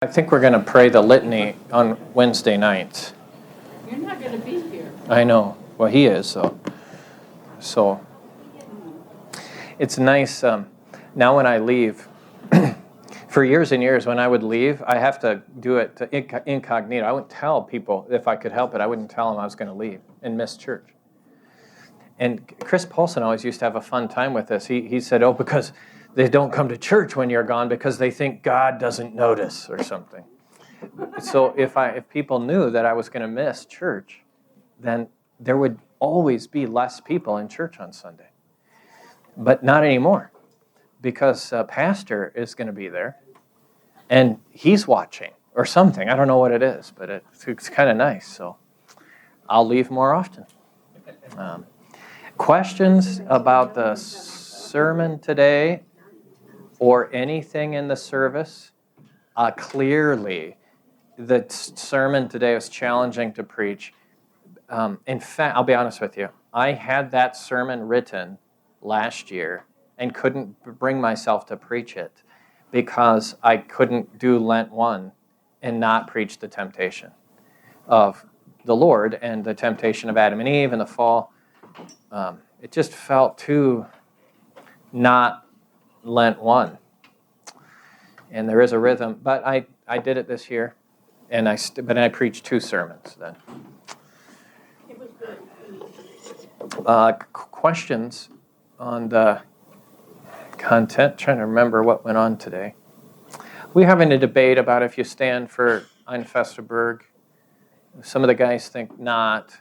I think we're going to pray the litany on Wednesday nights. You're not going to be here. I know. Well, he is, so it's nice. Now when I leave, for years and years when I would leave, I have to do it to incognito. I wouldn't tell people if I could help it. I wouldn't tell them I was going to leave and miss church. And Chris Paulson always used to have a fun time with this. He said, because they don't come to church when you're gone because they think God doesn't notice or something. So if people knew that I was going to miss church, then there would always be less people in church on Sunday. But not anymore, because pastor is going to be there, and he's watching or something. I don't know what it is, but it's kind of nice. So I'll leave more often. Questions about the sermon today or anything in the service? Clearly, the sermon today was challenging to preach. In fact, I'll be honest with you. I had that sermon written last year and couldn't bring myself to preach it because I couldn't do Lent 1 and not preach the temptation of the Lord and the temptation of Adam and Eve and the fall. It just felt too not Lent 1. And there is a rhythm, but I did it this year, and I preached 2 sermons then. It was good. Questions on the content? Trying to remember what went on today. We're having a debate about if you stand for Ein Festerberg. Some of the guys think not.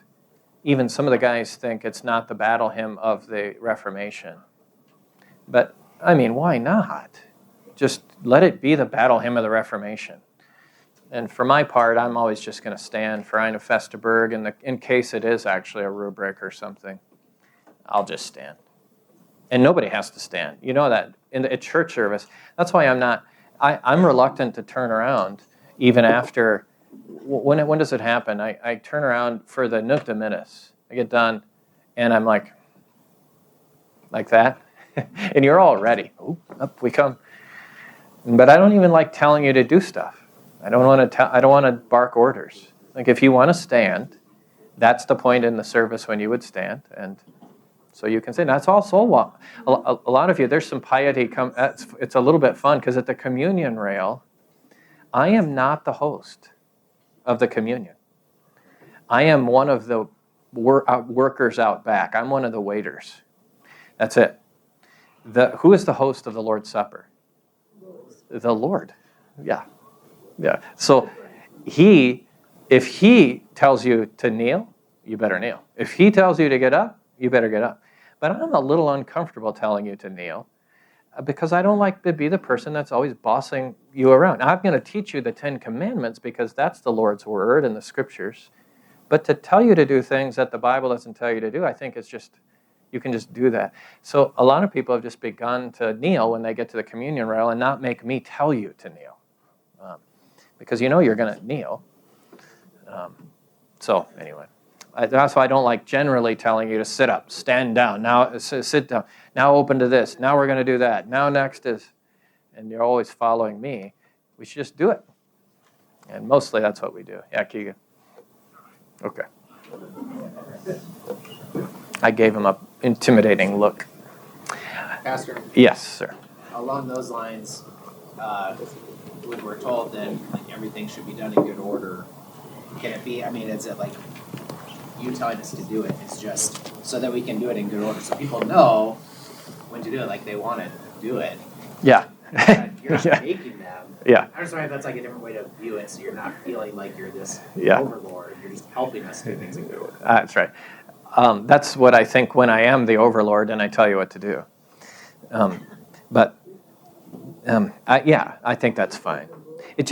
Even some of the guys think it's not the battle hymn of the Reformation. But, I mean, why not? Just let it be the battle hymn of the Reformation. And for my part, I'm always just going to stand for Ein Festerberg, in case it is actually a rubric or something. I'll just stand. And nobody has to stand. You know that in a church service. That's why I'm reluctant to turn around even after. When does it happen? I turn around for the Nunc Dimittis. I get done, and I'm like that. And you're all ready. Up we come. But I don't even like telling you to do stuff. I don't want to bark orders. Like if you want to stand, that's the point in the service when you would stand, and so you can say that's all soul walk. A lot of you, there's some piety. It's a little bit fun because at the communion rail, I am not the host of the communion. I am one of the workers out back. I'm one of the waiters. That's it. Who is the host of the Lord's Supper? The Lord. Yeah. So if he tells you to kneel, you better kneel. If he tells you to get up, you better get up. But I'm a little uncomfortable telling you to kneel because I don't like to be the person that's always bossing you around. Now, I'm going to teach you the 10 Commandments because that's the Lord's Word and the Scriptures. But to tell you to do things that the Bible doesn't tell you to do, I think it's just, you can just do that. So a lot of people have just begun to kneel when they get to the communion rail and not make me tell you to kneel. Because you know you're going to kneel. So anyway, that's why I don't like generally telling you to sit up, stand down, now sit down, now open to this, now we're going to do that, now next is, and you're always following me. We should just do it. And mostly that's what we do. Yeah, Keegan? Okay. I gave him an intimidating look. Pastor? Yes, sir. Along those lines, when we're told that everything should be done in good order, can it be, is it like you telling us to do it? It's just so that we can do it in good order. So people know when to do it, like they want to do it. Yeah. You're not making them. Yeah. I just wonder if that's like a different way to view it, so you're not feeling like you're this Yeah. overlord. You're just helping us do things in good order. That's right. That's what I think when I am the overlord and I tell you what to do. I think that's fine. It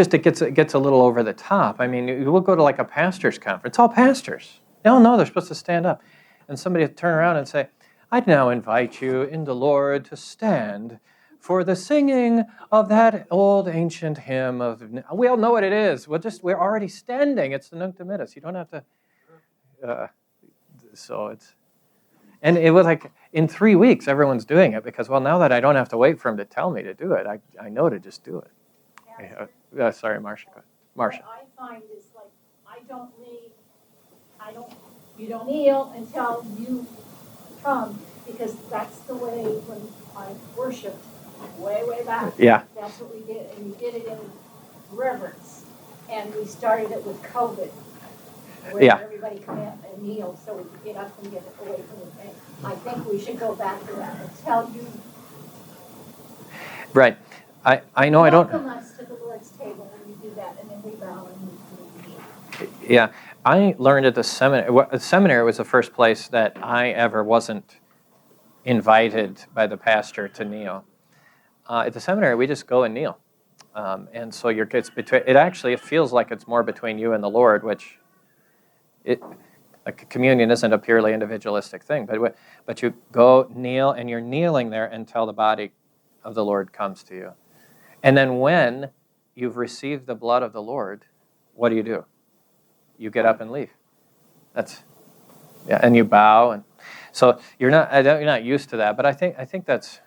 gets a little over the top. I mean, you will go to like a pastor's conference. All pastors. They all know they're supposed to stand up. And somebody will turn around and say, I now invite you in the Lord to stand for the singing of that old ancient hymn of... We all know what it is. We're already standing. It's the Nunc Dimittis. You don't have to... So it's... And it was like, in 3 weeks, everyone's doing it because, well, now that I don't have to wait for him to tell me to do it, I know to just do it. Yeah. Sorry, Marcia. Go ahead. Marcia. What I find is like, you don't kneel until you come, because that's the way when I worshiped way back. Yeah. That's what we did, and we did it in reverence. And we started it with COVID, where Yeah. everybody come in and kneel so we could get up and get away from the thing. I think we should go back to that until you Right. I know I don't. welcome us to the Lord's table when you do that, and then we bow and we. Yeah, I learned at the seminary. The seminary was the first place that I ever wasn't invited by the pastor to kneel. At the seminary, we just go and kneel, and so it's between. It feels like it's more between you and the Lord, which like communion isn't a purely individualistic thing. But you go kneel, and you're kneeling there until the body of the Lord comes to you, and then when you've received the blood of the Lord, what do? You get up and leave. And you bow, and so you're not used to that. But I think that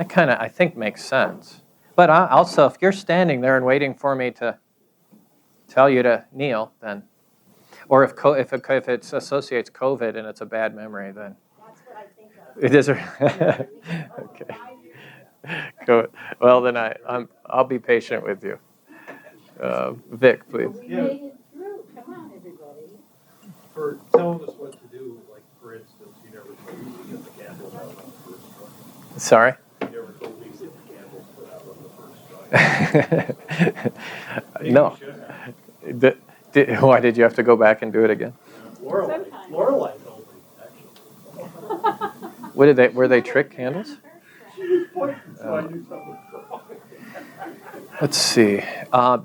kind of makes sense. But also, if you're standing there and waiting for me to tell you to kneel, then, or if it associates COVID and it's a bad memory, then That's what I think of. it is. Okay. Go. Well, then I'll be patient with you. Vic, please. We made it through. Come on, everybody. For telling us what to do, like for instance, you never told me to get the candles out on the first try. Sorry? You never told me to get the candles put out on the first try. Maybe No. you should have. Why did you have to go back and do it again? Lorelai told me, actually. Were they trick candles? She was pointing, so I knew something was wrong. Let's see.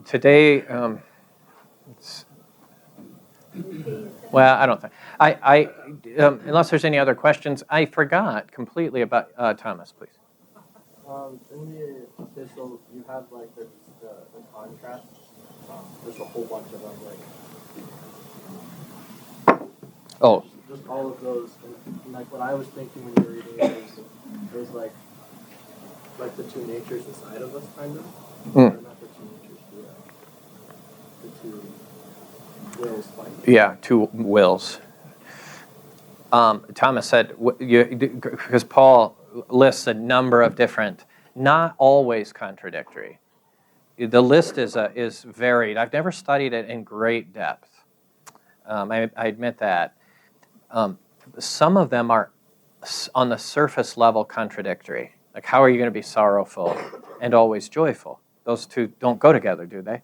Today, well, I don't think. Unless there's any other questions, I forgot completely about Thomas, please. In the epistle, you have like the contrast. There's a whole bunch of them, like. Oh. Just all of those, and like what I was thinking when you were reading it is like the two natures inside of us, kind of. Or not the two natures, the two wills fighting. Yeah, two wills. Thomas said, because Paul lists a number of different, not always contradictory. The list is varied. I've never studied it in great depth. I admit that. Some of them are on the surface level contradictory. Like, how are you going to be sorrowful and always joyful? Those two don't go together, do they?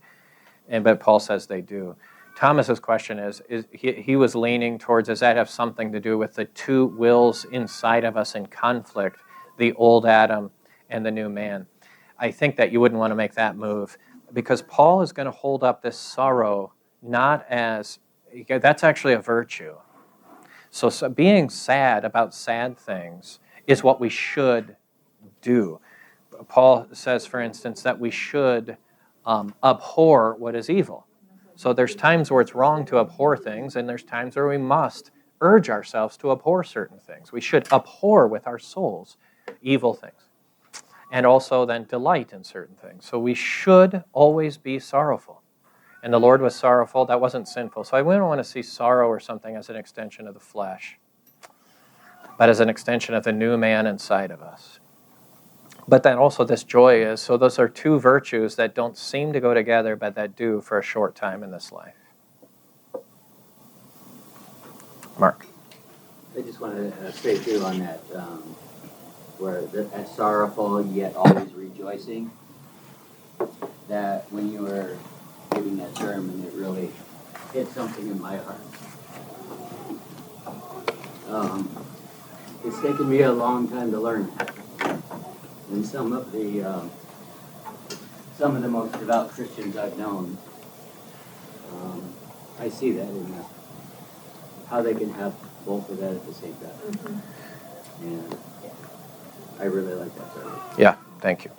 But Paul says they do. Thomas's question is he was leaning towards, does that have something to do with the two wills inside of us in conflict, the old Adam and the new man? I think that you wouldn't want to make that move, because Paul is going to hold up this sorrow not as, that's actually a virtue. So being sad about sad things is what we should do. Paul says, for instance, that we should abhor what is evil. So there's times where it's wrong to abhor things, and there's times where we must urge ourselves to abhor certain things. We should abhor with our souls evil things, and also then delight in certain things. So we should always be sorrowful. And the Lord was sorrowful. That wasn't sinful. So I wouldn't want to see sorrow or something as an extension of the flesh, but as an extension of the new man inside of us. But then also this joy is, so those are two virtues that don't seem to go together, but that do for a short time in this life. Mark. I just want to say too on that, where that sorrowful yet always rejoicing, that when you were giving that sermon, it really hit something in my heart. It's taken me a long time to learn that. And some of the most devout Christians I've known, I see that in how they can have both of that at the same time. Mm-hmm. And I really like that sermon. Yeah, thank you.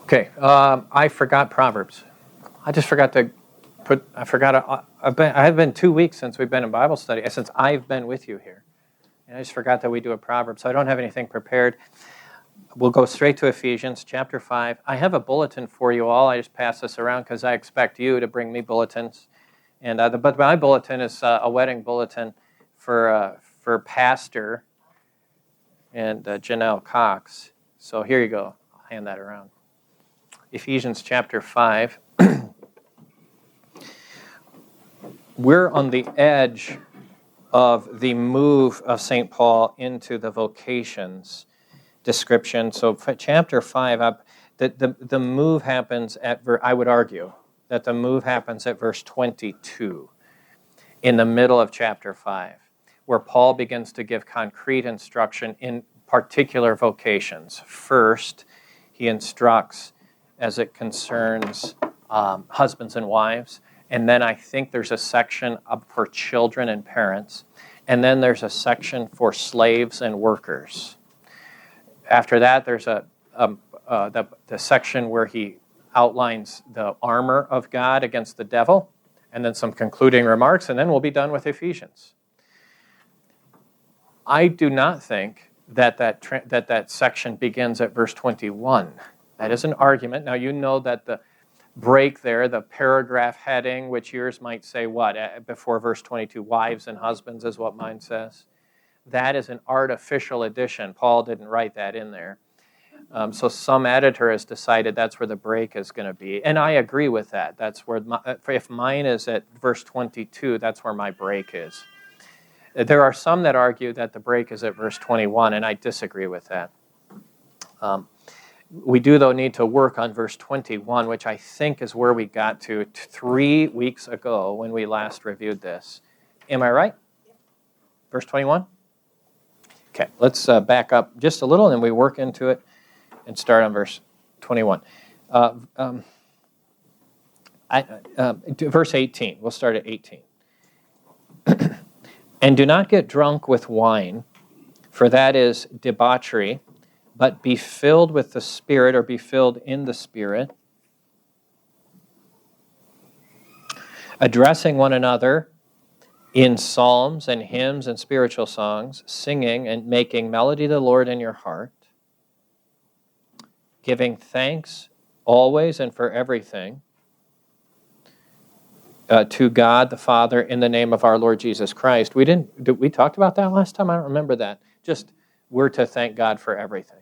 Okay, I forgot Proverbs. I just forgot to put. I've been 2 weeks since we've been in Bible study, since I've been with you here, and I just forgot that we do a proverb. So I don't have anything prepared. We'll go straight to Ephesians chapter 5. I have a bulletin for you all. I just pass this around because I expect you to bring me bulletins. And but my bulletin is a wedding bulletin for Pastor and Janelle Cox. So here you go. I'll hand that around. Ephesians chapter 5. We're on the edge of the move of St. Paul into the vocations description. So for chapter 5, the move happens at, I would argue, that the move happens at verse 22 in the middle of chapter 5, where Paul begins to give concrete instruction in particular vocations. First, he instructs as it concerns husbands and wives, and then I think there's a section for children and parents, and then there's a section for slaves and workers. After that, there's the section where he outlines the armor of God against the devil, and then some concluding remarks, and then we'll be done with Ephesians. I do not think that section begins at verse 21. That is an argument. Now, you know that the break there, the paragraph heading, which yours might say what? Before verse 22, wives and husbands is what mine says. That is an artificial addition. Paul didn't write that in there. So some editor has decided that's where the break is going to be. And I agree with that. That's where if mine is at verse 22, that's where my break is. There are some that argue that the break is at verse 21, and I disagree with that. We do, though, need to work on verse 21, which I think is where we got to 3 weeks ago when we last reviewed this. Am I right? Verse 21? Okay, let's back up just a little, and then we work into it and start on verse 21. Verse 18. We'll start at 18. And do not get drunk with wine, for that is debauchery, but be filled with the Spirit, or be filled in the Spirit, addressing one another in psalms and hymns and spiritual songs, singing and making melody to the Lord in your heart, giving thanks always and for everything to God the Father in the name of our Lord Jesus Christ. We talked about that last time? I don't remember that. Just we're to thank God for everything.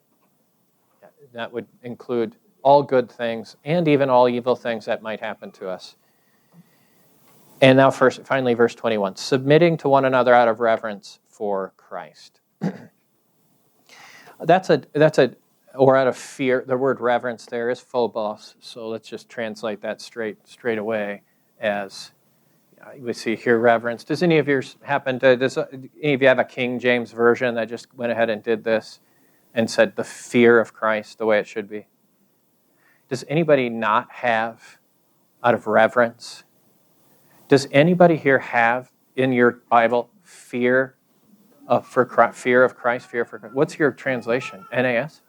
That would include all good things and even all evil things that might happen to us. And now finally, verse 21, submitting to one another out of reverence for Christ. Or out of fear. The word reverence there is phobos, so let's just translate that straight away as we see here, reverence. Does any of yours does any of you have a King James version that just went ahead and did this and said the fear of Christ the way it should be? Does anybody not have out of reverence? Does anybody here have in your Bible fear of Christ? Fear of Christ? What's your translation? NAS?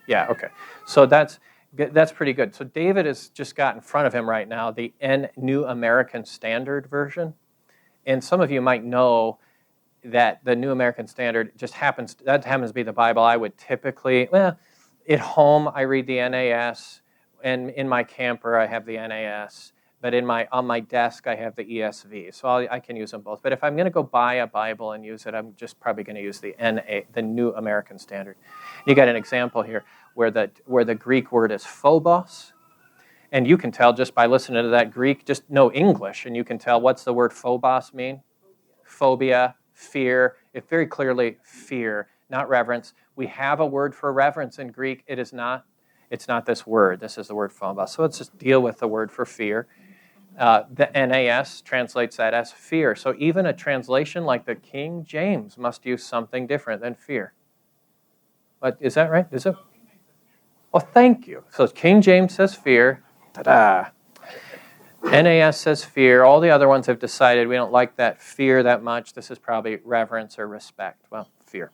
Yeah, okay. So that's pretty good. So David has just got in front of him right now the New American Standard version. And some of you might know that the New American Standard happens to be the Bible I would typically, at home I read the NAS, and in my camper I have the NAS. But on my desk, I have the ESV, so I can use them both. But if I'm going to go buy a Bible and use it, I'm just probably going to use the New American Standard. You got an example here where the Greek word is phobos, and you can tell just by listening to that Greek, just know English, and you can tell what's the word phobos mean? Phobia, fear. It's very clearly fear, not reverence. We have a word for reverence in Greek. It's not this word. This is the word phobos. So let's just deal with the word for fear. The NAS translates that as fear. So even a translation like the King James must use something different than fear. But is that right? Is it? Oh, thank you. So King James says fear. Ta-da. NAS says fear. All the other ones have decided we don't like that fear that much. This is probably reverence or respect. Well, fear.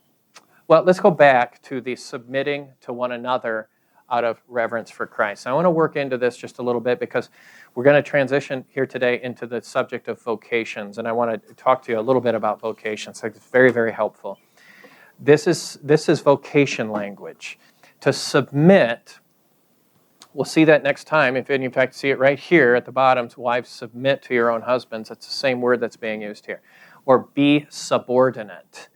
Well, let's go back to the submitting to one another out of reverence for Christ. I want to work into this just a little bit because we're going to transition here today into the subject of vocations, and I want to talk to you a little bit about vocations. It's very, very helpful. This is vocation language. To submit, we'll see that next time. In fact, see it right here at the bottom. Wives, submit to your own husbands. That's the same word that's being used here. Or be subordinate.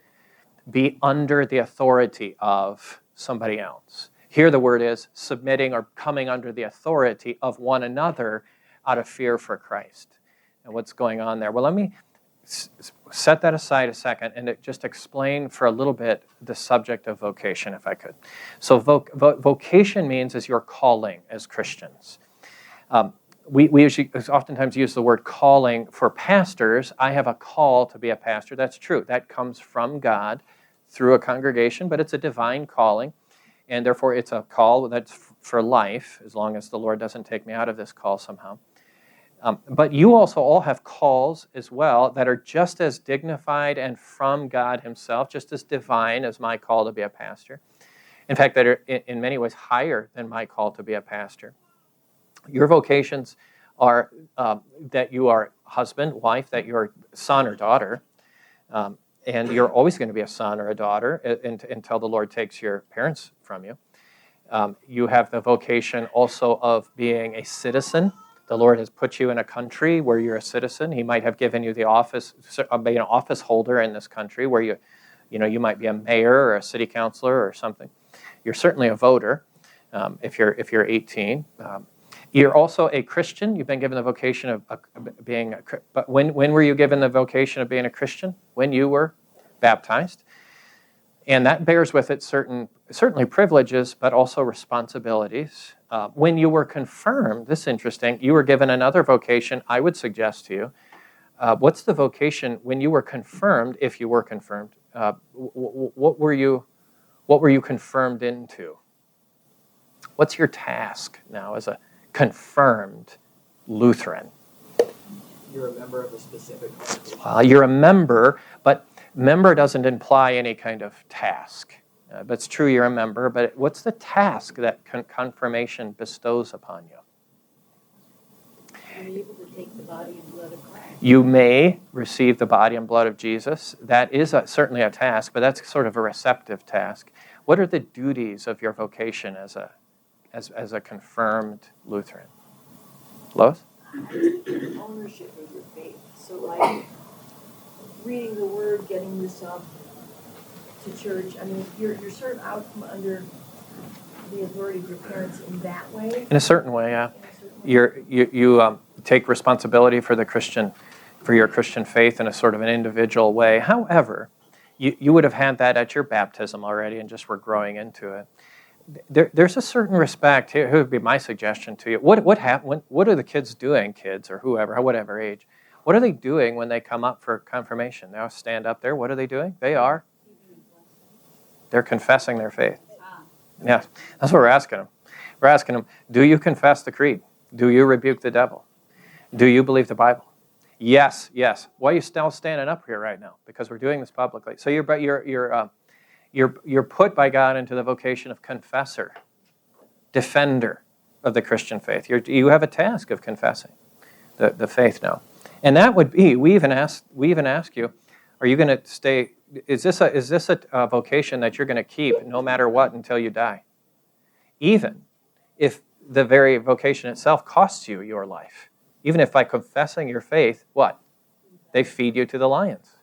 Be under the authority of somebody else. Here the word is submitting or coming under the authority of one another out of fear for Christ. And what's going on there? Well, let me set that aside a second and just explain for a little bit the subject of vocation, if I could. So vocation means is your calling as Christians. We usually oftentimes use the word calling for pastors. I have a call to be a pastor. That's true. That comes from God through a congregation, but it's a divine calling, and therefore it's a call that's for life, as long as the Lord doesn't take me out of this call somehow. But you also all have calls as well that are just as dignified and from God himself, just as divine as my call to be a pastor. In fact, that are in many ways higher than my call to be a pastor. Your vocations are that you are husband, wife, that you're son or daughter, and you're always going to be a son or a daughter until the Lord takes your parents from you. You have the vocation also of being a citizen. The Lord has put you in a country where you're a citizen. He might have given you the office, be an office holder in this country where you might be a mayor or a city councilor or something. You're certainly a voter if you're 18. You're also a Christian. You've been given the vocation of being a Christian. But when were you given the vocation of being a Christian? When you were baptized. And that bears with it certainly privileges, but also responsibilities. When you were confirmed, this is interesting, you were given another vocation, I would suggest to you. What's the vocation when you were confirmed, if you were confirmed? What were you confirmed into? What's your task now as a confirmed Lutheran? You're a member of a specific congregation. You're a member, but member doesn't imply any kind of task. But it's true you're a member, but what's the task that confirmation bestows upon you? You're able to take the body and blood of Christ. You may receive the body and blood of Jesus. That is certainly a task, but that's sort of a receptive task. What are the duties of your vocation as a confirmed Lutheran? Lois? Ownership of your faith. So like reading the word, getting yourself to church. I mean, you're sort of out from under the authority of your parents in that way. In a certain way, yeah. You take responsibility for your Christian faith in a sort of an individual way. However, you would have had that at your baptism already and just were growing into it. There's a certain respect. Here would be my suggestion to you. What are the kids doing, kids or whoever, whatever age? What are they doing when they come up for confirmation? They all stand up there. What are they doing? They're confessing their faith. Yeah, that's what we're asking them. We're asking them, do you confess the creed? Do you rebuke the devil? Do you believe the Bible? Yes. Why are you still standing up here right now? Because we're doing this publicly. So you're put by God into the vocation of confessor, defender of the Christian faith. You have a task of confessing the faith now, and that would be. We even ask you, are you going to stay? Is this a vocation that you're going to keep no matter what until you die? Even if the very vocation itself costs you your life. Even if by confessing your faith, what? They feed you to the lions.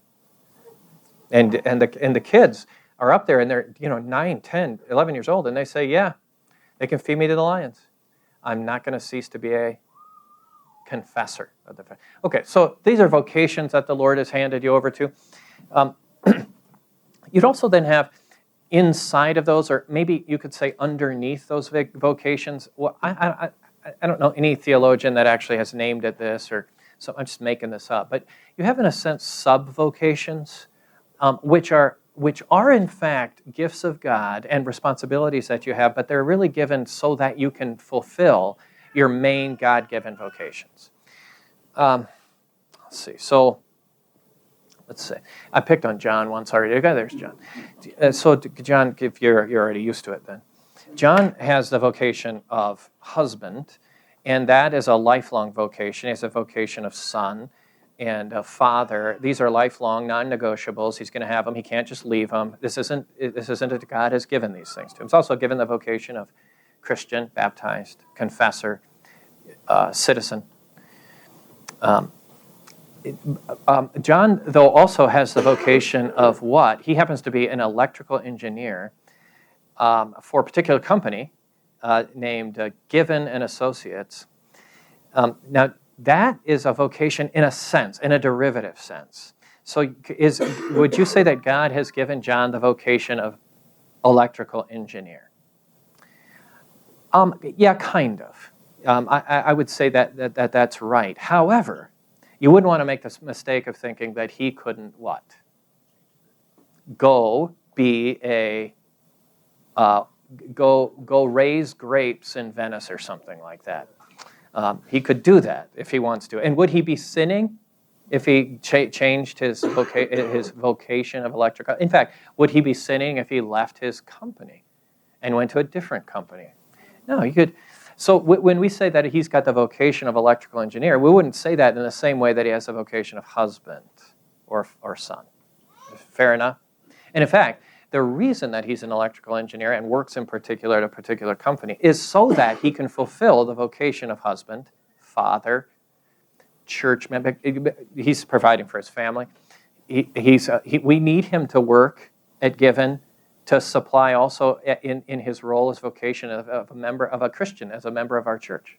And the kids are up there and they're 9, 10, 11 years old and they say, yeah, they can feed me to the lions. I'm not going to cease to be a confessor of the faith. Okay, so these are vocations that the Lord has handed you over to. You'd also then have inside of those, or maybe you could say underneath those vocations. Well, I don't know any theologian that actually has named it this, or so I'm just making this up. But you have, in a sense, sub-vocations, which are in fact gifts of God and responsibilities that you have, but they're really given so that you can fulfill your main God-given vocations. Let's see. So let's see. I picked on John once already. Okay, there's John. So John, if you're already used to it then. John has the vocation of husband, and that is a lifelong vocation. He has a vocation of son. and a father. These are lifelong, non-negotiables. He's going to have them. He can't just leave them. This isn't that God has given these things to him. He's also given the vocation of Christian, baptized, confessor, citizen. John, though, also has the vocation of what? He happens to be an electrical engineer for a particular company named Given and Associates. Now, that is a vocation in a sense, in a derivative sense. So would you say that God has given John the vocation of electrical engineer? Yeah, kind of. I would say that's right. However, you wouldn't want to make the mistake of thinking that he couldn't what? Go be go raise grapes in Venice or something like that. He could do that if he wants to. And would he be sinning if he changed his vocation of electrical? In fact, would he be sinning if he left his company and went to a different company? No, he could. So when we say that he's got the vocation of electrical engineer, we wouldn't say that in the same way that he has the vocation of husband or son. Fair enough? And in fact, the reason that he's an electrical engineer and works in particular at a particular company is so that he can fulfill the vocation of husband, father, church member. He's providing for his family. We need him to work at Given to supply also in his role as vocation of a member of a Christian, as a member of our church.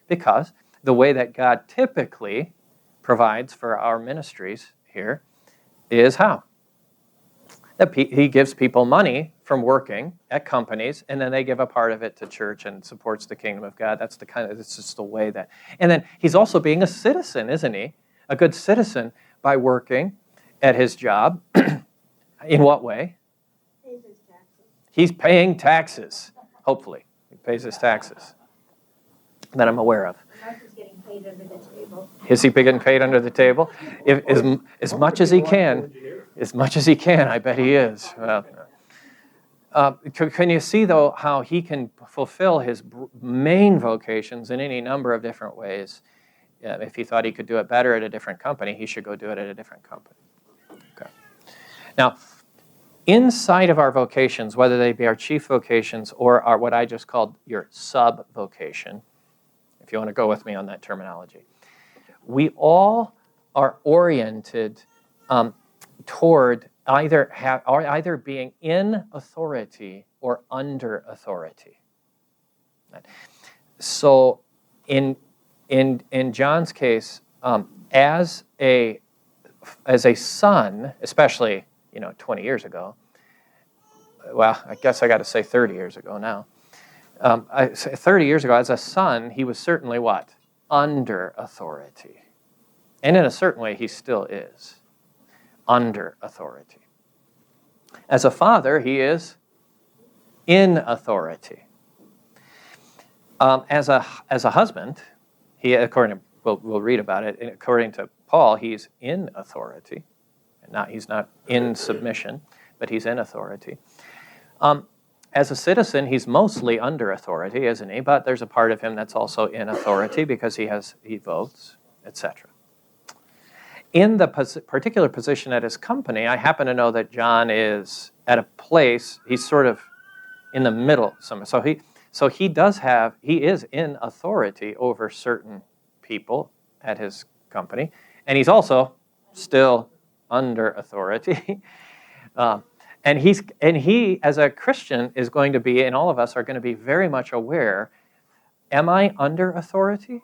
Because the way that God typically provides for our ministries here is how? That he gives people money from working at companies, and then they give a part of it to church and supports the kingdom of God. It's just the way that. And then he's also being a citizen, isn't he? A good citizen by working at his job. In what way? He's paying taxes, hopefully. He pays his taxes that I'm aware of. Martha's getting paid under the table. Is he getting paid under the table? As much as he can. As much as he can, I bet he is. Well, can you see, though, how he can fulfill his main vocations in any number of different ways? If he thought he could do it better at a different company, he should go do it at a different company. Okay. Now, inside of our vocations, whether they be our chief vocations or our what I just called your sub-vocation, if you want to go with me on that terminology, we all are oriented toward either being in authority or under authority. So in John's case, as a son, especially 20 years ago, well, I guess I got to say 30 years ago now. 30 years ago, as a son, he was certainly what? Under authority. And in a certain way, he still is under authority. As a father, he is in authority. As a husband, he, according to we'll read about it. According to Paul, he's in authority. He's not in submission, but he's in authority. As a citizen, he's mostly under authority, isn't he? But there's a part of him that's also in authority because he votes, etc. In the particular position at his company, I happen to know that John is at a place, he's sort of in the middle somewhere. So he is in authority over certain people at his company, and he's also still under authority. And he, as a Christian, is going to be, and all of us are going to be very much aware, am I under authority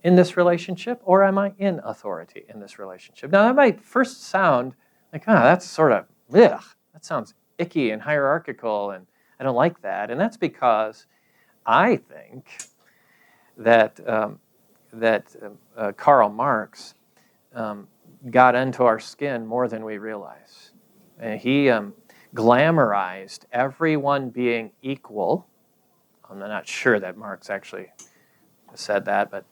in this relationship, or am I in authority in this relationship? Now, that might first sound like, that's sort of, ugh, that sounds icky and hierarchical, and I don't like that. And that's because I think that Karl Marx got into our skin more than we realize. And he glamorized everyone being equal. I'm not sure that Marx actually said that, but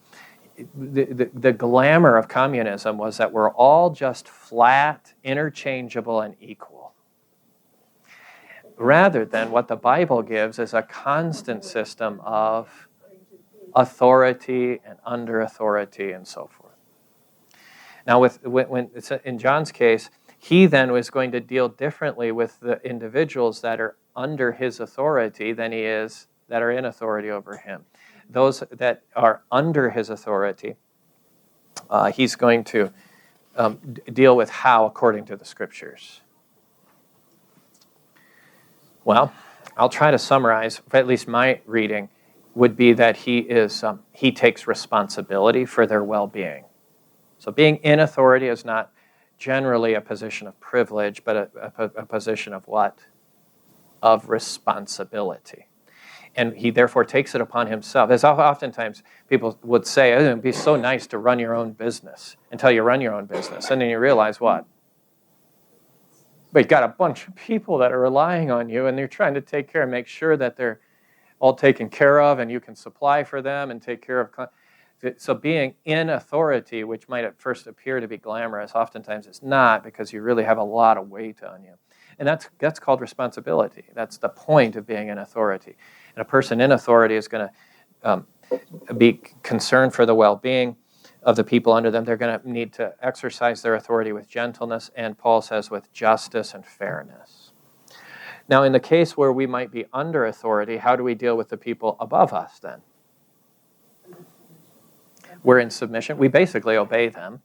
the glamour of communism was that we're all just flat, interchangeable, and equal. Rather than what the Bible gives is a constant system of authority and under authority and so forth. When it's in John's case, he then was going to deal differently with the individuals that are under his authority than he is that are in authority over him. Those that are under his authority, he's going to deal with how according to the Scriptures. Well, I'll try to summarize, at least my reading would be that he takes responsibility for their well-being. So being in authority is not generally a position of privilege, but a position of what? Of responsibility. And he therefore takes it upon himself. As oftentimes people would say, oh, it'd be so nice to run your own business until you run your own business. And then you realize what? But you've got a bunch of people that are relying on you, and you're trying to take care and make sure that they're all taken care of, and you can supply for them and take care of. So being in authority, which might at first appear to be glamorous, oftentimes it's not, because you really have a lot of weight on you. And that's called responsibility. That's the point of being in authority. And a person in authority is going to be concerned for the well-being of the people under them. They're going to need to exercise their authority with gentleness, and Paul says with justice and fairness. Now, in the case where we might be under authority, how do we deal with the people above us then? We're in submission. We basically obey them,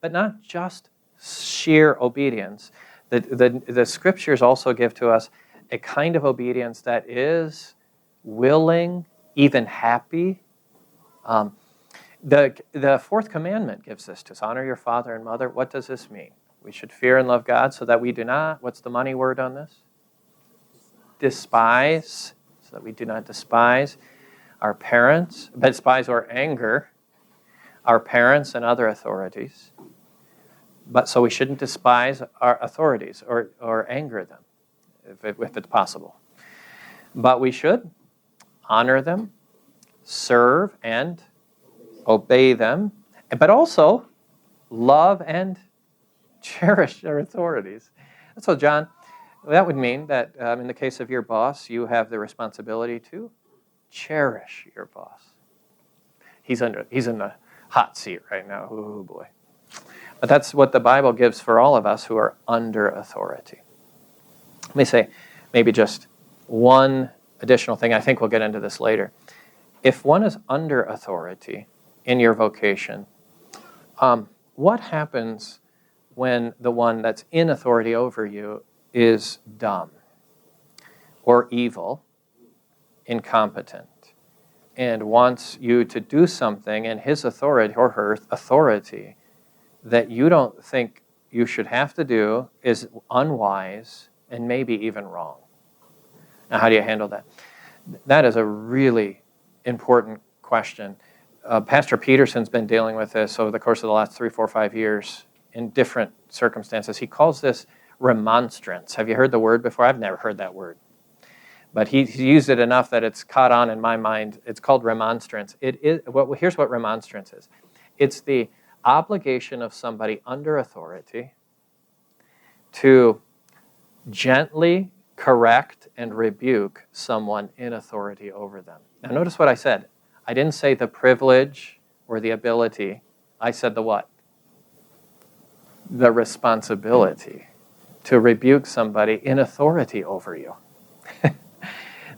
but not just sheer obedience. The Scriptures also give to us a kind of obedience that is willing, even happy. The fourth commandment gives this to us: honor your father and mother. What does this mean? We should fear and love God so that we do not, what's the money word on this? Despise, so that we do not despise our parents, despise or anger our parents and other authorities. But so we shouldn't despise our authorities or anger them, if it's possible. But we should honor them, serve and obey them, but also love and cherish their authorities. So John, that would mean that in the case of your boss, you have the responsibility to cherish your boss. He's in the hot seat right now. Oh boy. But that's what the Bible gives for all of us who are under authority. Let me say maybe just one additional thing. I think we'll get into this later. If one is under authority in your vocation, what happens when the one that's in authority over you is dumb or evil, incompetent, and wants you to do something in his authority or her authority that you don't think you should have to do, is unwise, and maybe even wrong? Now, how do you handle that? That is a really important question. Pastor Peterson's been dealing with this over the course of the last 3, 4, 5 years in different circumstances. He calls this remonstrance. Have you heard the word before? I've never heard that word. But he's used it enough that it's caught on in my mind. It's called remonstrance. Here's what remonstrance is. It's the obligation of somebody under authority to gently correct and rebuke someone in authority over them. Now notice what I said. I didn't say the privilege or the ability. I said the what? The responsibility to rebuke somebody in authority over you.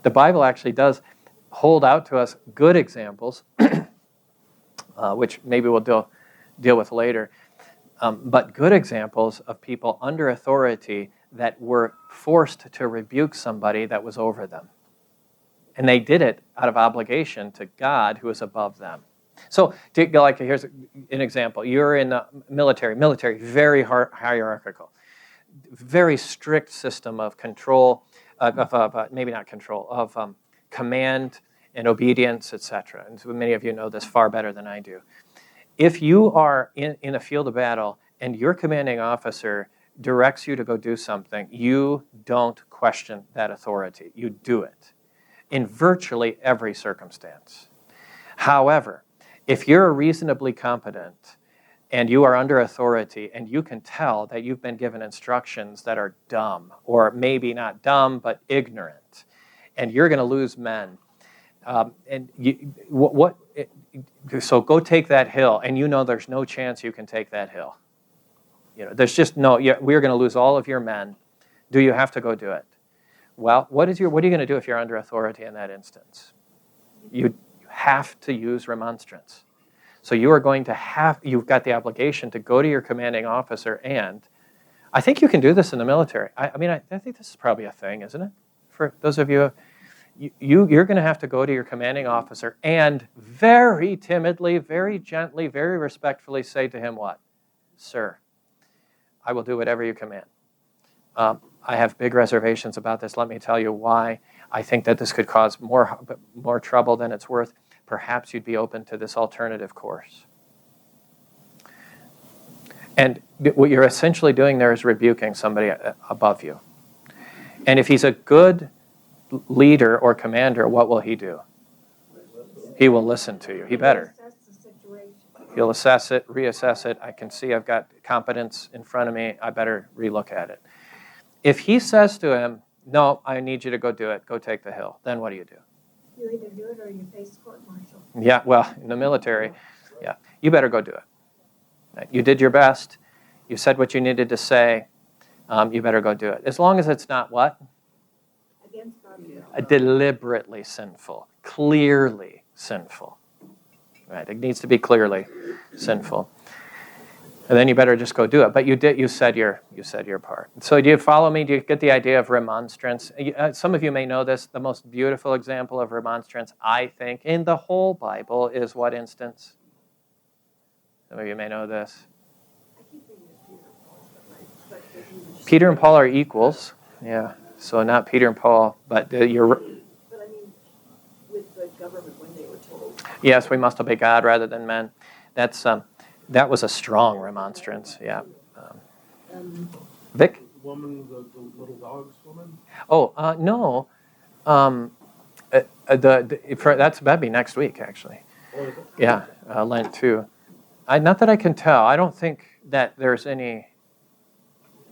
The Bible actually does hold out to us good examples, which maybe we'll deal with later, but good examples of people under authority that were forced to rebuke somebody that was over them. And they did it out of obligation to God, who is above them. So, here's an example. You're in the military, very hierarchical, very strict system of control, maybe not control, of command and obedience, etc. And so many of you know this far better than I do. If you are in a field of battle and your commanding officer directs you to go do something, you don't question that authority. You do it in virtually every circumstance. However, if you're reasonably competent and you are under authority and you can tell that you've been given instructions that are dumb, or maybe not dumb, but ignorant, and you're going to lose men, so go take that hill, and you know there's no chance you can take that hill. There's just we're going to lose all of your men. Do you have to go do it? Well, what are you going to do if you're under authority in that instance? You have to use remonstrance. So you've got the obligation to go to your commanding officer, and I think you can do this in the military. I think this is probably a thing, isn't it? For those of you, you're going to have to go to your commanding officer and very timidly, very gently, very respectfully say to him what? Sir, I will do whatever you command. I have big reservations about this. Let me tell you why. I think that this could cause more trouble than it's worth. Perhaps you'd be open to this alternative course. And what you're essentially doing there is rebuking somebody above you. And if he's a good leader or commander, what will he do? He will listen to you. He better. He'll assess it, reassess it. I can see I've got competence in front of me. I better relook at it. If he says to him, no, I need you to go do it, go take the hill, then what do? You either do it or you face court-martial. Yeah, well, in the military, yeah, you better go do it. You did your best. You said what you needed to say. You better go do it. As long as it's not what? Against God's will. Deliberately sinful, clearly sinful. Right? It needs to be clearly sinful. And then you better just go do it. But you said your part. So do you follow me? Do you get the idea of remonstrance? Some of you may know this. The most beautiful example of remonstrance, I think, in the whole Bible is what instance? Some of you may know this. Peter and Paul are equals. Yeah. So not Peter and Paul, but you're... But I mean, with the government when they were told. Yes, we must obey God rather than men. That was a strong remonstrance. Yeah. Vic? The woman, the little dog's woman? Oh, no. That'd be next week, actually. Or is it? Yeah, Lent 2. Not that I can tell. I don't think that there's any...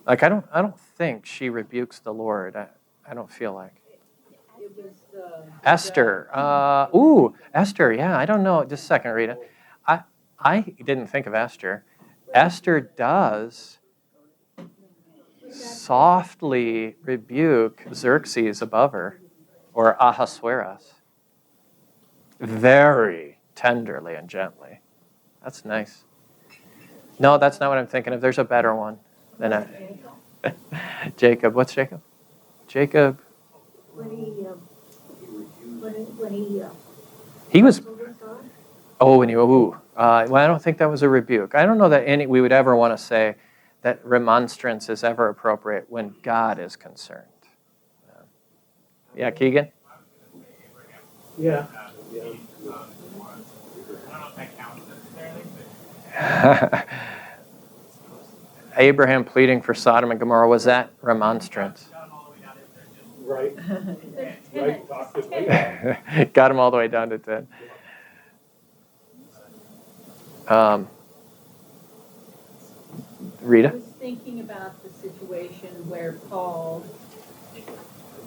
I don't think she rebukes the Lord. I don't feel like. It was Esther. Esther, yeah. I don't know. Just a second, Rita. I didn't think of Esther. Esther does softly rebuke Xerxes above her, or Ahasuerus, very tenderly and gently. That's nice. No, that's not what I'm thinking of. There's a better one than Jacob. What's Jacob? Jacob. When he He was. wrestled with God. Oh, and well, I don't think that was a rebuke. I don't know that we would ever want to say that remonstrance is ever appropriate when God is concerned. Yeah, Keegan? Yeah. Abraham pleading for Sodom and Gomorrah, was that remonstrance? Right. Right. Talk to me. Got him all the way down to 10. Rita? I was thinking about the situation where Paul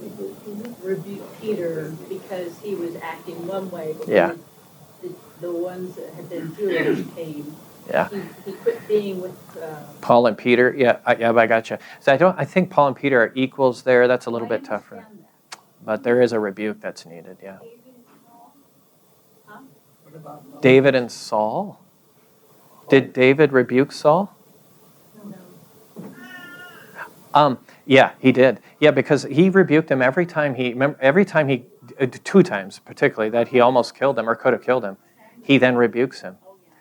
rebuked Peter because he was acting one way, but Yeah. the ones that had been Jewish came. Yeah. He quit being with. Paul and Peter, I got you. So I think Paul and Peter are equals there. That's a little bit tougher, understand that. but there is a rebuke that's needed. Yeah. Huh? What about David and Saul. Did David rebuke Saul? Yeah, he did. Yeah, because he rebuked him every time he 2 times particularly that he almost killed him or could have killed him. He then rebukes him,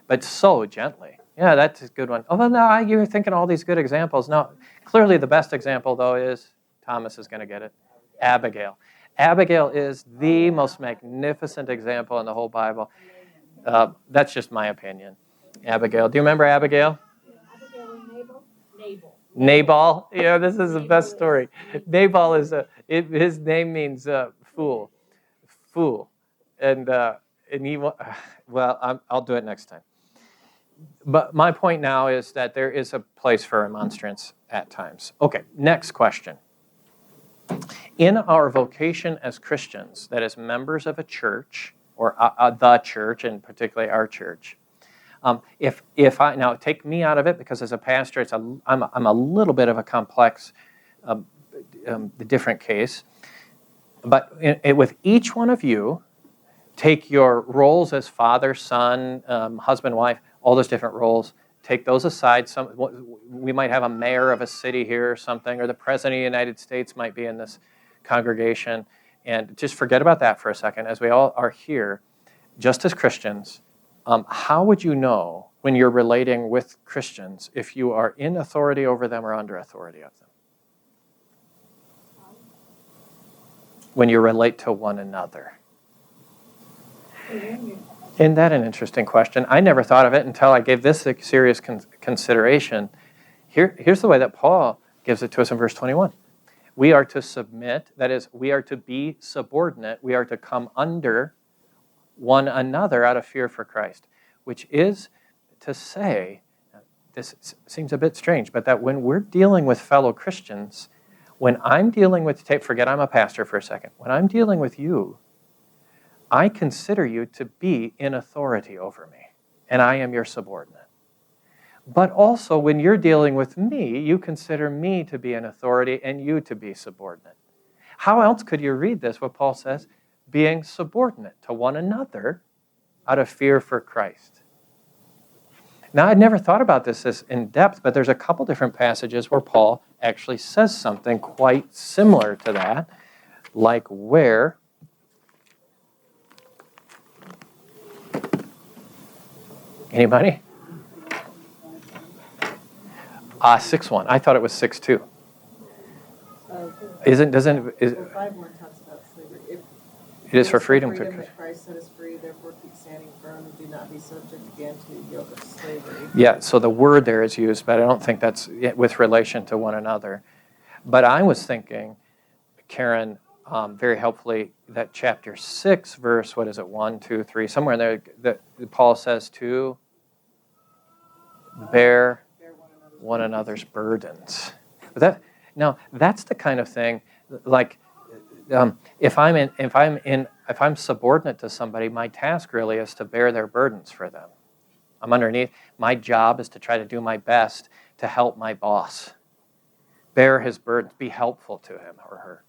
but so gently. Yeah, that's a good one. Oh, well, no, you're thinking all these good examples. No, clearly the best example, though, is, Thomas is going to get it, Abigail. Abigail is the most magnificent example in the whole Bible. That's just my opinion. Abigail. Do you remember Abigail? Abigail and Nabal. Nabal. Yeah, this is the best story. Nabal is his name means fool, and he. Well, I'll do it next time. But my point now is that there is a place for remonstrance at times. Okay, next question. In our vocation as Christians, that is members of a church, or the church, and particularly our church, If I now take me out of it, because as a pastor, I'm a little bit of a complex, the different case. But with each one of you, take your roles as father, son, husband, wife, all those different roles. Take those aside. We might have a mayor of a city here or something, or the president of the United States might be in this congregation. And just forget about that for a second. As we all are here, just as Christians, how would you know when you're relating with Christians if you are in authority over them or under authority of them? When you relate to one another. Isn't that an interesting question? I never thought of it until I gave this a serious consideration. Here's the way that Paul gives it to us in verse 21. We are to submit, that is, we are to be subordinate, we are to come under one another out of fear for Christ, which is to say, this seems a bit strange, but that when we're dealing with fellow Christians, when I'm dealing with, forget I'm a pastor for a second, when I'm dealing with you, I consider you to be in authority over me, and I am your subordinate. But also, when you're dealing with me, you consider me to be in authority and you to be subordinate. How else could you read this, what Paul says? Being subordinate to one another out of fear for Christ. Now, I'd never thought about this in depth, but there's a couple different passages where Paul actually says something quite similar to that, like where... Anybody? 6:1. I thought it was 6:2. Isn't? Doesn't? Is, 5:1 talks about slavery. It is for freedom to. That Christ set us free. Therefore, keep standing firm and do not be subject again to the yoke of slavery. Yeah. So the word there is used, but I don't think that's with relation to one another. But I was thinking, Karen, very helpfully, that chapter 6, verse 1, 2, 3, somewhere in there, that Paul says to bear one another's burdens. But that's the kind of thing. Like, if I'm subordinate to somebody, my task really is to bear their burdens for them. I'm underneath. My job is to try to do my best to help my boss bear his burdens, be helpful to him or her.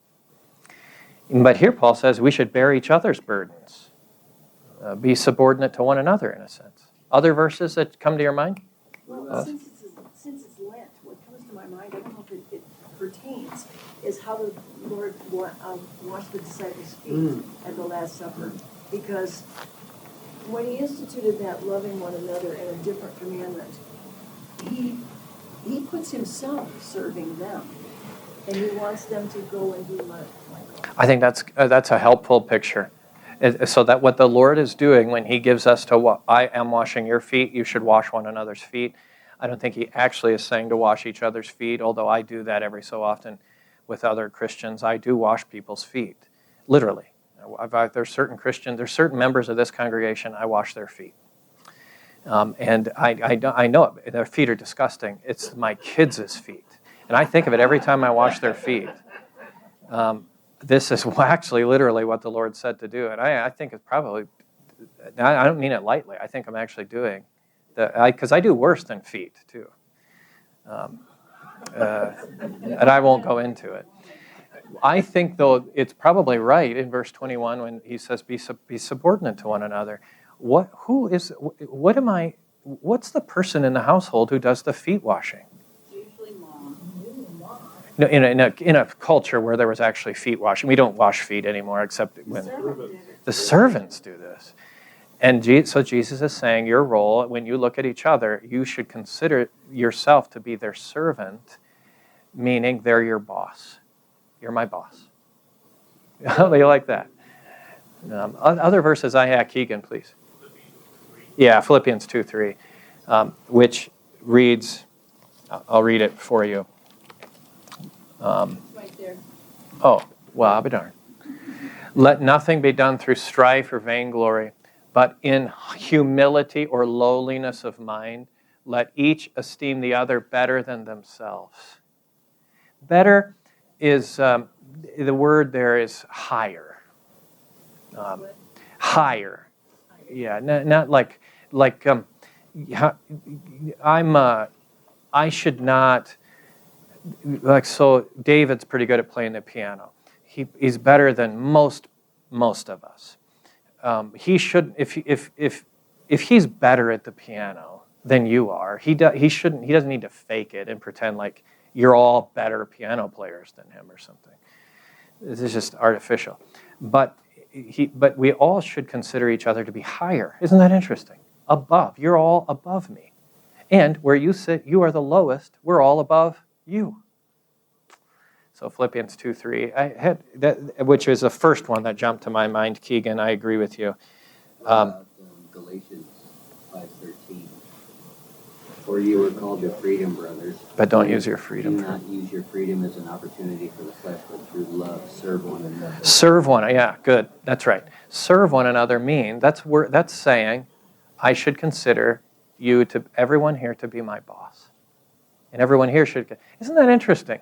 But here Paul says we should bear each other's burdens, be subordinate to one another in a sense. Other verses that come to your mind? Well, since it's Lent, what comes to my mind, I don't know if it pertains, is how the Lord washed the disciples' feet at the Last Supper. Because when he instituted that loving one another in a different commandment, he puts himself serving them. And he wants them to go and do like. I think that's a helpful picture. So that what the Lord is doing when he gives us to I am washing your feet, you should wash one another's feet. I don't think he actually is saying to wash each other's feet, although I do that every so often with other Christians. I do wash people's feet, literally. There's certain members of this congregation, I wash their feet. And I know it. Their feet are disgusting. It's my kids' feet. And I think of it every time I wash their feet. This is actually literally what the Lord said to do. And I think it's probably, I don't mean it lightly, I think I'm actually doing, because I do worse than feet, too. And I won't go into it. I think, though, it's probably right in verse 21 when he says, be subordinate to one another. What's the person in the household who does the feet washing? Usually mom. No, in a culture where there was actually feet washing. We don't wash feet anymore except when the servants do this. And so Jesus is saying your role, when you look at each other, you should consider yourself to be their servant, meaning they're your boss. You're my boss. How do you like that? Other verses I have, Keegan, please. Yeah, Philippians 2:3, which reads, I'll read it for you. Right there. Oh, well, I'll be darned. Let nothing be done through strife or vainglory, but in humility or lowliness of mind, let each esteem the other better than themselves. Better is, the word there is higher. Higher. Yeah, not like I should not, like, so David's pretty good at playing the piano. He's better than most of us. He should, if he's better at the piano than you are, he doesn't need to fake it and pretend like you're all better piano players than him or something. This is just artificial. But we all should consider each other to be higher. Isn't that interesting? Above. You're all above me. And where you sit, you are the lowest. We're all above you. So Philippians 2:3, I had that, which is the first one that jumped to my mind. Keegan, I agree with you. Galatians 5:13. For you were called to freedom, brothers. But don't use your freedom. Do not use your freedom as an opportunity for the flesh, but through love, serve one another. Serve one, yeah, good. That's right. Serve one another that's saying, I should consider you to everyone here to be my boss, and everyone here should. Isn't that interesting?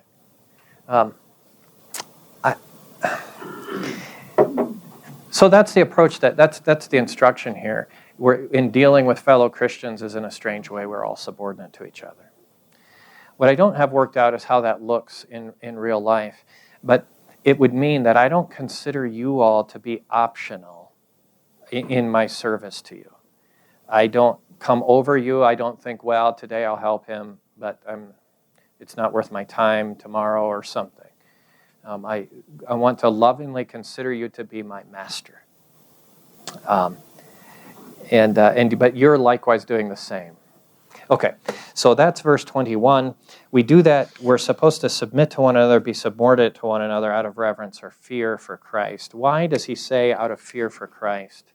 So that's the approach. That's the instruction here. We're in dealing with fellow Christians is in a strange way. We're all subordinate to each other. What I don't have worked out is how that looks in real life, but it would mean that I don't consider you all to be optional in my service to you. I don't come over you. I don't think, well, today I'll help him, but it's not worth my time tomorrow or something. I want to lovingly consider you to be my master. But you're likewise doing the same. Okay, so that's verse 21. We do that. We're supposed to submit to one another, be subordinate to one another out of reverence or fear for Christ. Why does he say out of fear for Christ?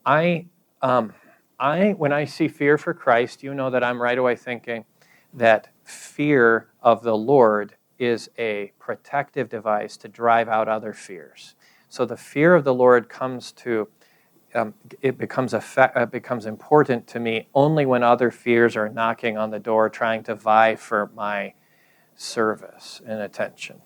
When I see fear for Christ, you know that I'm right away thinking that fear of the Lord is a protective device to drive out other fears. So the fear of the Lord comes to, it becomes important to me only when other fears are knocking on the door trying to vie for my service and attention.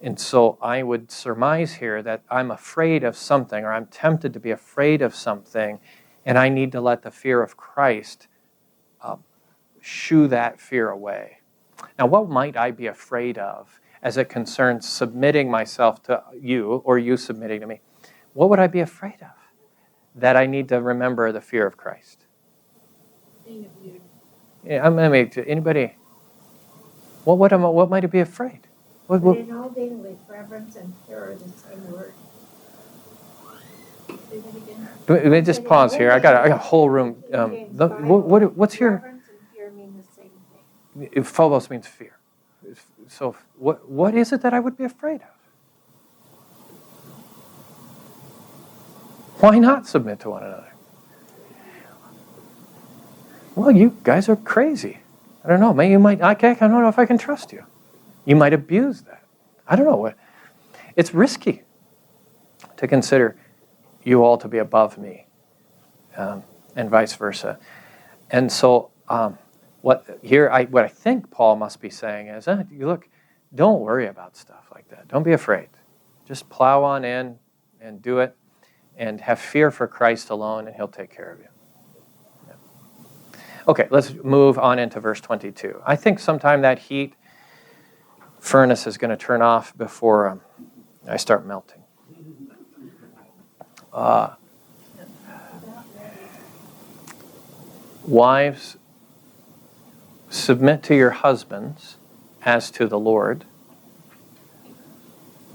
And so I would surmise here that I'm afraid of something, or I'm tempted to be afraid of something, and I need to let the fear of Christ shoo that fear away. Now, what might I be afraid of as it concerns submitting myself to you or you submitting to me? What would I be afraid of? That I need to remember the fear of Christ. Being abused. Yeah, anybody? What might I be afraid? But in all dealing, reverence and fear are the same word. Say that again. Let me just pause here. I got a whole room. What's your? Reverence and fear mean the same thing. Phobos means fear. So what is it that I would be afraid of? Why not submit to one another? Well, you guys are crazy. I don't know. Maybe you might. I don't know if I can trust you. You might abuse that. I don't know. It's risky to consider you all to be above me, and vice versa. And so, what I think Paul must be saying is, look, don't worry about stuff like that. Don't be afraid. Just plow on in and do it, and have fear for Christ alone, and he'll take care of you. Yeah. Okay, let's move on into verse 22. I think sometime that heat furnace is going to turn off before I start melting. Wives, submit to your husbands as to the Lord,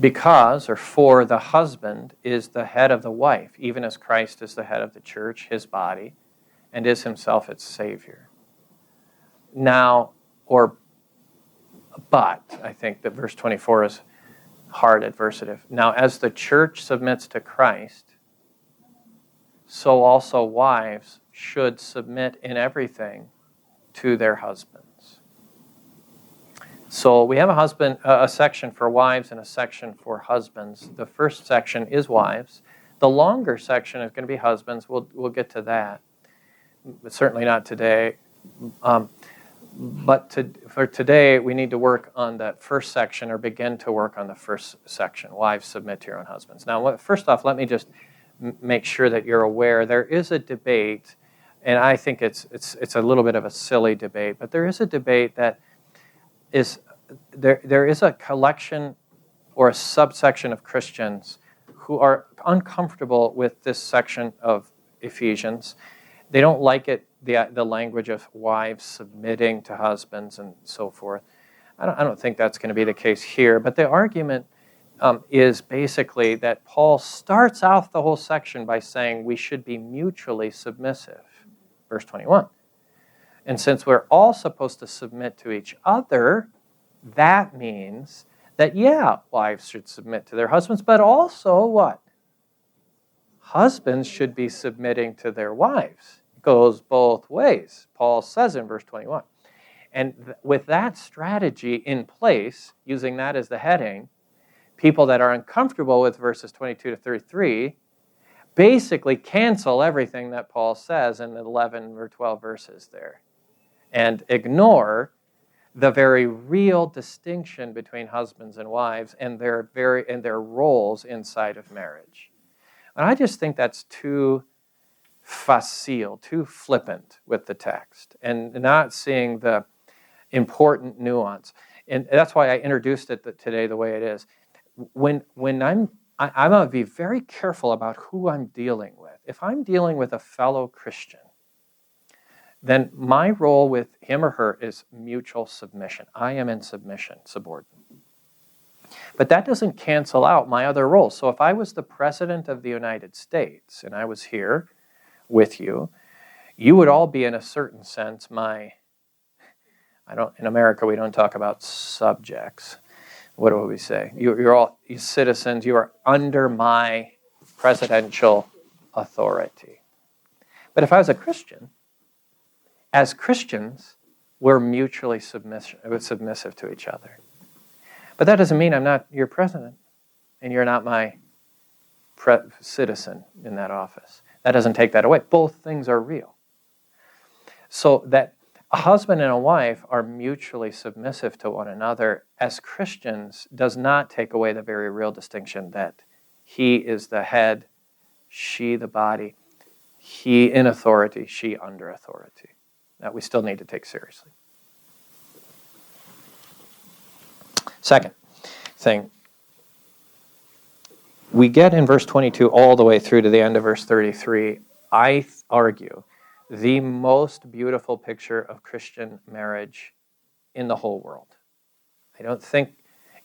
because, or for, the husband is the head of the wife, even as Christ is the head of the church, his body, and is himself its Savior. Now, but, I think that verse 24 is hard adversative. Now, as the church submits to Christ, so also wives should submit in everything to their husbands. So we have a section for wives and a section for husbands. The first section is wives. The longer section is going to be husbands. We'll get to that, but certainly not today. For today, we need to work on that first section, or begin to work on the first section. Wives, submit to your own husbands. Now, first off, let me just make sure that you're aware there is a debate And I think it's a little bit of a silly debate, but there is a debate that is, there is a collection or a subsection of Christians who are uncomfortable with this section of Ephesians. They don't like it, the language of wives submitting to husbands and so forth. I don't think that's going to be the case here, but the argument is basically that Paul starts out the whole section by saying we should be mutually submissive. Verse 21. And since we're all supposed to submit to each other, that means that, yeah, wives should submit to their husbands, but also what? Husbands should be submitting to their wives. It goes both ways, Paul says in verse 21. And with that strategy in place, using that as the heading, people that are uncomfortable with verses 22 to 33 basically cancel everything that Paul says in the 11 or 12 verses there and ignore the very real distinction between husbands and wives and their roles inside of marriage. And I just think that's too facile, too flippant with the text, and not seeing the important nuance. And that's why I introduced it today the way it is. When I'm going to be very careful about who I'm dealing with. If I'm dealing with a fellow Christian, then my role with him or her is mutual submission. I am in submission, subordinate. But that doesn't cancel out my other roles. So if I was the President of the United States and I was here with you, you would all be, in a certain sense, in America we don't talk about subjects. What do we say? You're all citizens. You are under my presidential authority. But if I was a Christian, as Christians, we're mutually submissive to each other. But that doesn't mean I'm not your president and you're not my citizen in that office. That doesn't take that away. Both things are real. So that a husband and a wife are mutually submissive to one another as Christians does not take away the very real distinction that he is the head, she the body, he in authority, she under authority. That we still need to take seriously. Second thing, we get in verse 22 all the way through to the end of verse 33, I argue, the most beautiful picture of Christian marriage in the whole world. I don't think,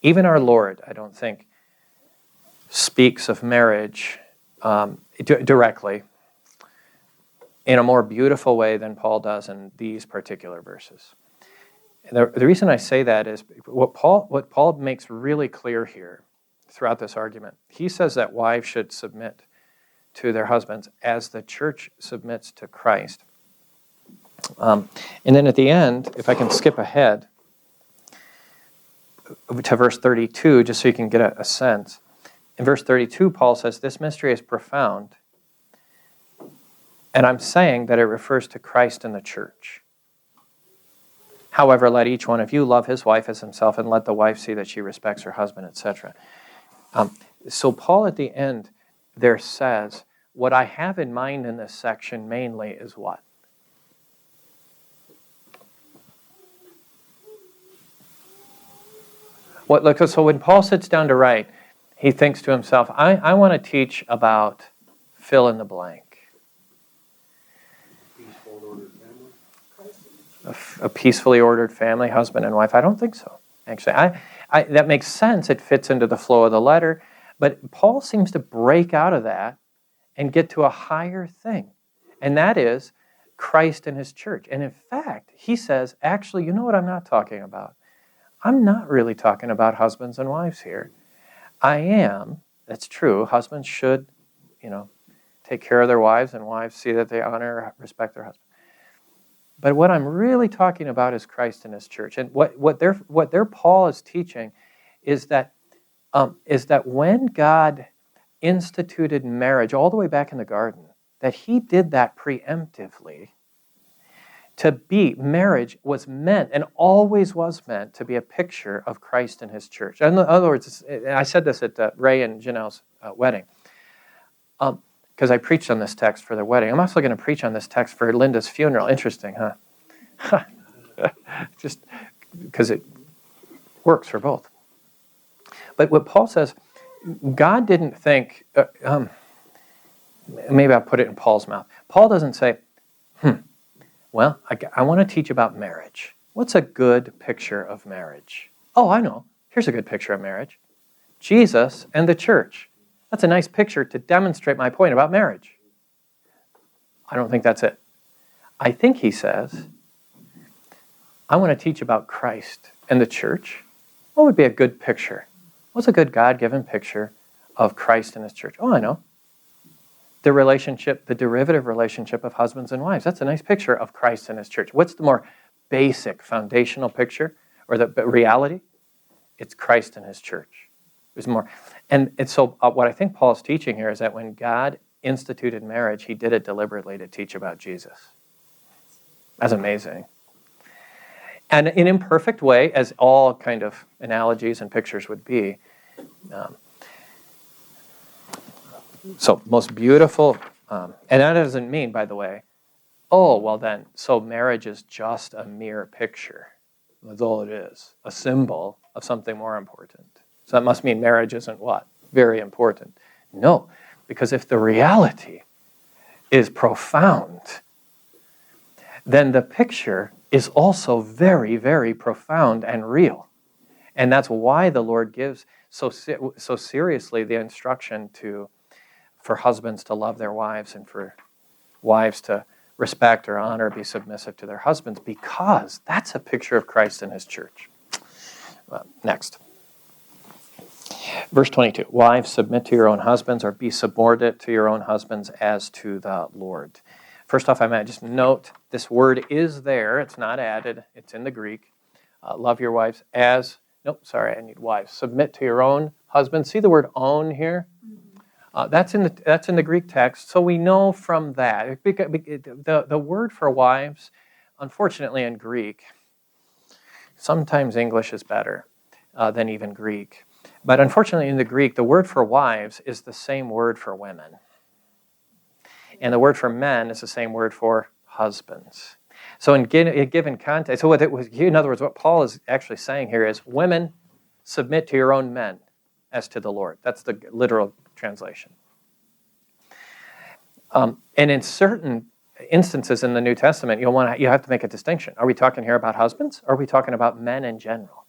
even our Lord, I don't think, speaks of marriage directly in a more beautiful way than Paul does in these particular verses. And the reason I say that is what Paul makes really clear here throughout this argument. He says that wives should submit to their husbands as the church submits to Christ. And then at the end, if I can skip ahead to verse 32, just so you can get a sense. In verse 32, Paul says, this mystery is profound, and I'm saying that it refers to Christ and the church. However, let each one of you love his wife as himself, and let the wife see that she respects her husband, etc. So Paul at the end there says, what I have in mind in this section mainly is what? So when Paul sits down to write, he thinks to himself, I want to teach about fill in the blank. A peacefully ordered family, husband and wife. I don't think so, actually. That makes sense. It fits into the flow of the letter. But Paul seems to break out of that and get to a higher thing. And that is Christ and his church. And in fact, he says, actually, you know what I'm not talking about? I'm not really talking about husbands and wives here. I am, that's true, husbands should, take care of their wives, and wives see that they honor, respect their husbands. But what I'm really talking about is Christ and his church. And what their Paul is teaching is that when God instituted marriage all the way back in the garden, that he did that preemptively. Marriage was meant, and always was meant, to be a picture of Christ and his church. In other words, I said this at Ray and Janelle's wedding. because I preached on this text for their wedding. I'm also going to preach on this text for Linda's funeral. Interesting, huh? Just because it works for both. But what Paul says, God didn't think, maybe I'll put it in Paul's mouth. Paul doesn't say, well, I want to teach about marriage. What's a good picture of marriage? Oh, I know. Here's a good picture of marriage. Jesus and the church. That's a nice picture to demonstrate my point about marriage. I don't think that's it. I think he says, I want to teach about Christ and the church. What would be a good picture? What's a good God-given picture of Christ and his church? Oh, I know. The relationship, the derivative relationship of husbands and wives. That's a nice picture of Christ and his church. What's the more basic, foundational picture, or the reality? It's Christ and his church. There's more. And so what I think Paul's teaching here is that when God instituted marriage, he did it deliberately to teach about Jesus. That's amazing. And in an imperfect way, as all kind of analogies and pictures would be. So most beautiful, and that doesn't mean, by the way, oh, well then, so marriage is just a mere picture. That's all it is, a symbol of something more important. So that must mean marriage isn't what? Very important. No, because if the reality is profound, then the picture is also very, very profound and real. And that's why the Lord gives so seriously the instruction for husbands to love their wives and for wives to respect or honor, be submissive to their husbands, because that's a picture of Christ and his church. Next. Verse 22, wives, submit to your own husbands or be subordinate to your own husbands as to the Lord. First off, I might just note this word is there. It's not added. It's in the Greek. Love your wives as, I need wives. Submit to your own husbands. See the word own here? That's in the Greek text. So we know from that. The word for wives, unfortunately in Greek, sometimes English is better than even Greek. But unfortunately in the Greek, the word for wives is the same word for women. And the word for men is the same word for husbands. So in a given context, in other words, what Paul is actually saying here is, women, submit to your own men as to the Lord. That's the literal translation. And in certain instances in the New Testament, you have to make a distinction. Are we talking here about husbands? Or are we talking about men in general?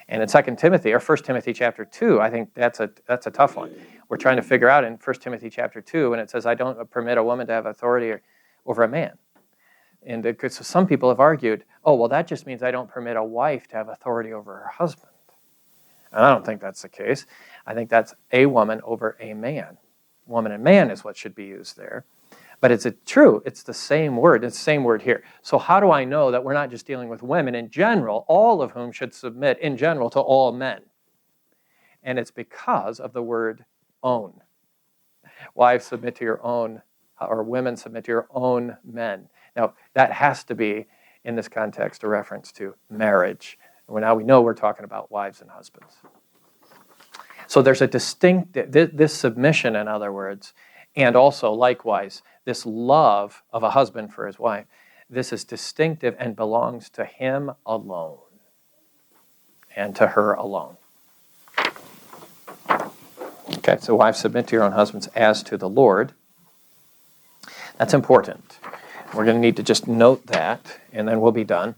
And in 2 Timothy, or 1 Timothy chapter 2, I think that's a tough one. We're trying to figure out in 1 Timothy chapter 2, when it says, I don't permit a woman to have authority over a man. And because some people have argued, oh, well, that just means I don't permit a wife to have authority over her husband. And I don't think that's the case. I think that's a woman over a man. Woman and man is what should be used there. But it's true. It's the same word. It's the same word here. So how do I know that we're not just dealing with women in general, all of whom should submit in general to all men? And it's because of the word own. Wives, submit to your own, or women, submit to your own men. Now, that has to be, in this context, a reference to marriage. And now we know we're talking about wives and husbands. So there's a distinct, this submission, in other words, and also, likewise, this love of a husband for his wife, this is distinctive and belongs to him alone and to her alone. Okay, so wives, submit to your own husbands as to the Lord. That's important. We're going to need to just note that, and then we'll be done.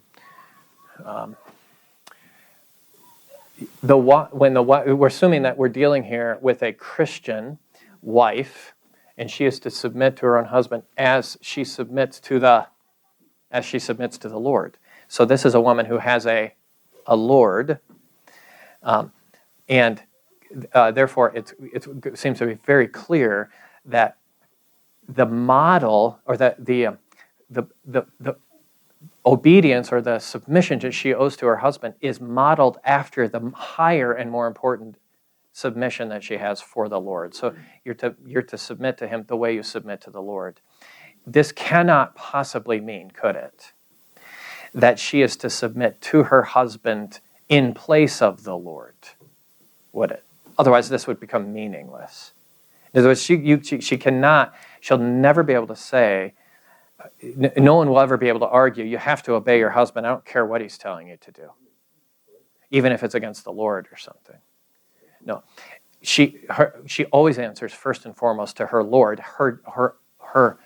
We're assuming that we're dealing here with a Christian wife, and she is to submit to her own husband as she submits to the Lord. So this is a woman who has a Lord, and therefore it seems to be very clear that the model, or the obedience or the submission that she owes to her husband is modeled after the higher and more important submission that she has for the Lord. So you're to submit to him the way you submit to the Lord. This cannot possibly mean, could it, that she is to submit to her husband in place of the Lord, would it? Otherwise, this would become meaningless. In other words, she cannot, she'll never be able to say, no one will ever be able to argue, you have to obey your husband, I don't care what he's telling you to do. Even if it's against the Lord or something. No. She always answers first and foremost to her Lord. Her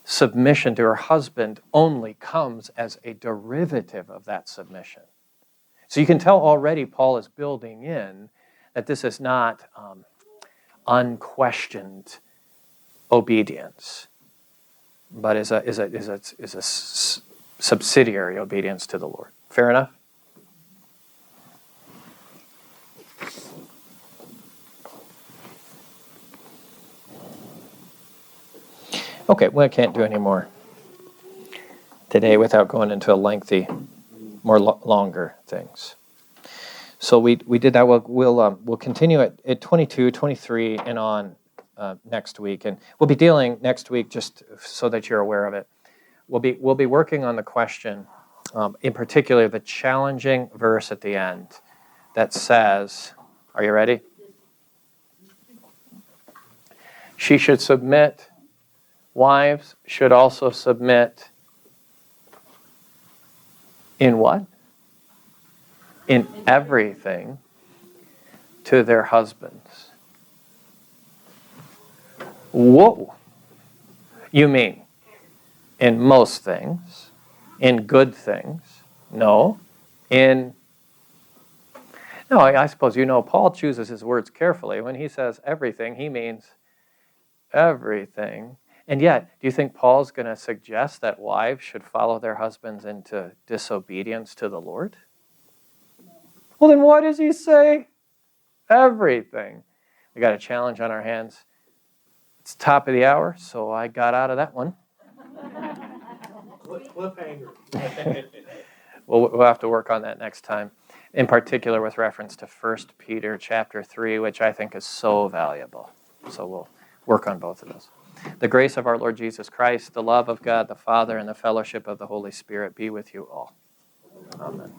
submission to her husband only comes as a derivative of that submission. So you can tell already Paul is building in that this is not unquestioned obedience, but is a subsidiary obedience to the Lord. Fair enough? Okay, well, I can't do any more today without going into a lengthy, more longer things. So we did that. We'll continue at 22, 23, and on next week, and we'll be dealing next week, just so that you're aware of it. We'll be working on the question, in particular, the challenging verse at the end that says, "Are you ready? She should submit." Wives should also submit in what? In everything to their husbands. Whoa! You mean in most things? In good things? No. No, I suppose you know Paul chooses his words carefully. When he says everything, he means everything. And yet, do you think Paul's going to suggest that wives should follow their husbands into disobedience to the Lord? Well, then what does he say? Everything. We got a challenge on our hands. It's top of the hour, so I got out of that one. Cliffhanger. We'll have to work on that next time, in particular with reference to 1 Peter chapter 3, which I think is so valuable. So we'll work on both of those. The grace of our Lord Jesus Christ, the love of God the Father, and the fellowship of the Holy Spirit be with you all. Amen.